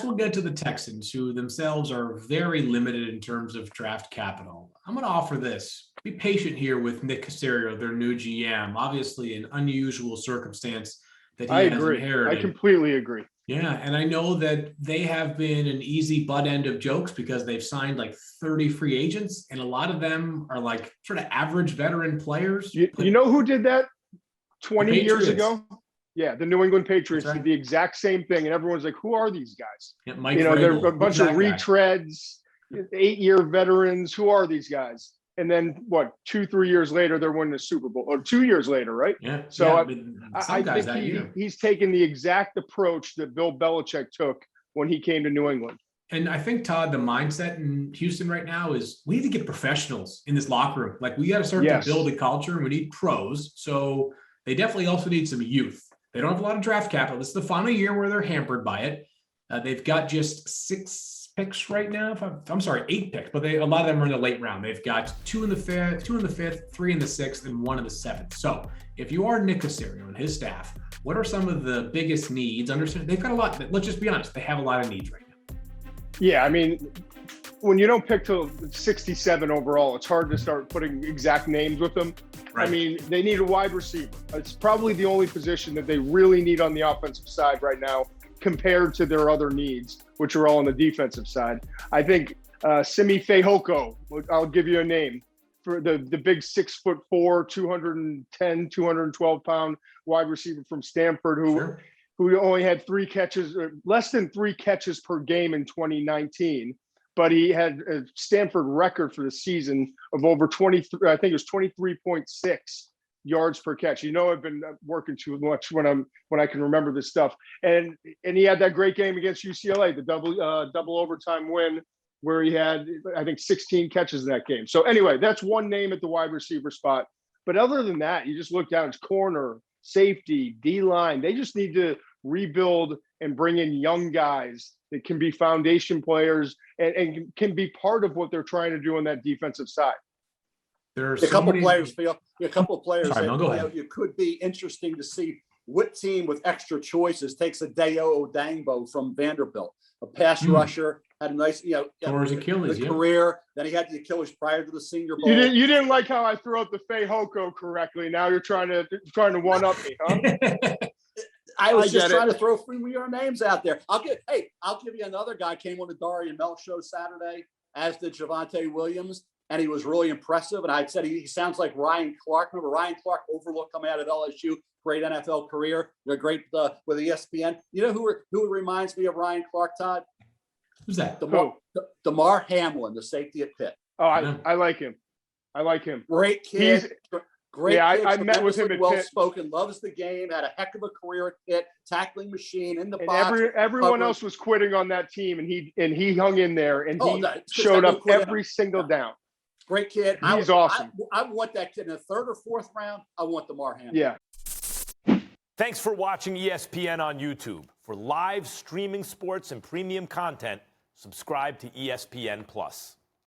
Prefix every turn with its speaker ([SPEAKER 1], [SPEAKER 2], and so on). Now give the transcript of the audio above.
[SPEAKER 1] we'll get to the Texans, who themselves are very limited in terms of draft capital. I'm going to offer this. Be patient here with Nick Caserio, their new GM. Obviously, an unusual circumstance that he has inherited.
[SPEAKER 2] I completely agree.
[SPEAKER 1] Yeah, and I know that they have been an easy butt end of jokes because they've signed like 30 free agents, and a lot of them are like sort of average veteran players.
[SPEAKER 2] You know who did that 20 years ago? Yeah, the New England Patriots did the exact same thing, and everyone's like, "Who are these guys?"
[SPEAKER 1] Yeah, Mike
[SPEAKER 2] they're a bunch of retreads, 8-year veterans. Who are these guys? And then 2-3 years later, they're winning the Super Bowl, or 2 years later, right?
[SPEAKER 1] Yeah.
[SPEAKER 2] So I think he's taken the exact approach that Bill Belichick took when he came to New England.
[SPEAKER 1] And I think, Todd, the mindset in Houston right now is we need to get professionals in this locker room. Like, we got to start to build a culture, and we need pros. So they definitely also need some youth. They don't have a lot of draft capital. This is the final year where they're hampered by it. They've got just 6 picks right now. I'm sorry, 8 picks, but a lot of them are in the late round. They've got 2 in the 5th, 2 in the 5th, 3 in the 6th, and 1 in the 7th. So if you are Nick Caserio and his staff, what are some of the biggest needs? Understand they've got a lot. Let's just be honest. They have a lot of needs right now.
[SPEAKER 2] Yeah, I mean, when you don't pick till 67 overall, it's hard to start putting exact names with them. Right. I mean, they need a wide receiver. It's probably the only position that they really need on the offensive side right now compared to their other needs, which are all on the defensive side. I think Simi Fehoko, I'll give you a name, for the big 6'4", 210, 212-pound wide receiver from Stanford who only had less than 3 catches per game in 2019. But he had a Stanford record for the season of over 23. I think it was 23.6 yards per catch. I've been working too much when I can remember this stuff. And he had that great game against UCLA, the double overtime win, where he had, I think, 16 catches in that game. So anyway, that's one name at the wide receiver spot. But other than that, you just look down, it's corner, safety, D-line. They just need to rebuild and bring in young guys that can be foundation players and can be part of what they're trying to do on that defensive side.
[SPEAKER 3] There's a couple players, Phil. A couple of players that you could be interesting to see what team with extra choices takes a Deo Odangbo from Vanderbilt, a pass rusher, had a nice,
[SPEAKER 1] tore his Achilles,
[SPEAKER 3] career. Then he had the Achilles prior to the Senior Bowl.
[SPEAKER 2] You didn't like how I threw out the Fehoko correctly. Now you're trying to one up me, huh?
[SPEAKER 3] I was just trying to throw familiar names out there. I'll give you another guy. Came on the Dari and Mel show Saturday, as did Javonte Williams, and he was really impressive. And I said he sounds like Ryan Clark. Remember Ryan Clark, overlooked coming out of LSU, great NFL career, great with ESPN. You know who reminds me of Ryan Clark, Todd?
[SPEAKER 1] Who's that?
[SPEAKER 3] Damar Hamlin, the safety at Pitt.
[SPEAKER 2] Oh, I like him.
[SPEAKER 3] Great kid. Great kid,
[SPEAKER 2] I met with him at
[SPEAKER 3] well-spoken, loves the game, had a heck of a career at Pitt, tackling machine in the box.
[SPEAKER 2] Everyone else was quitting on that team, and he hung in there, and he showed up every single down.
[SPEAKER 3] Great kid.
[SPEAKER 2] He's awesome.
[SPEAKER 3] I want that kid in the 3rd or 4th round. I want Damar Hamlin.
[SPEAKER 2] Yeah.
[SPEAKER 4] Thanks for watching ESPN on YouTube. For live streaming sports and premium content, subscribe to ESPN+.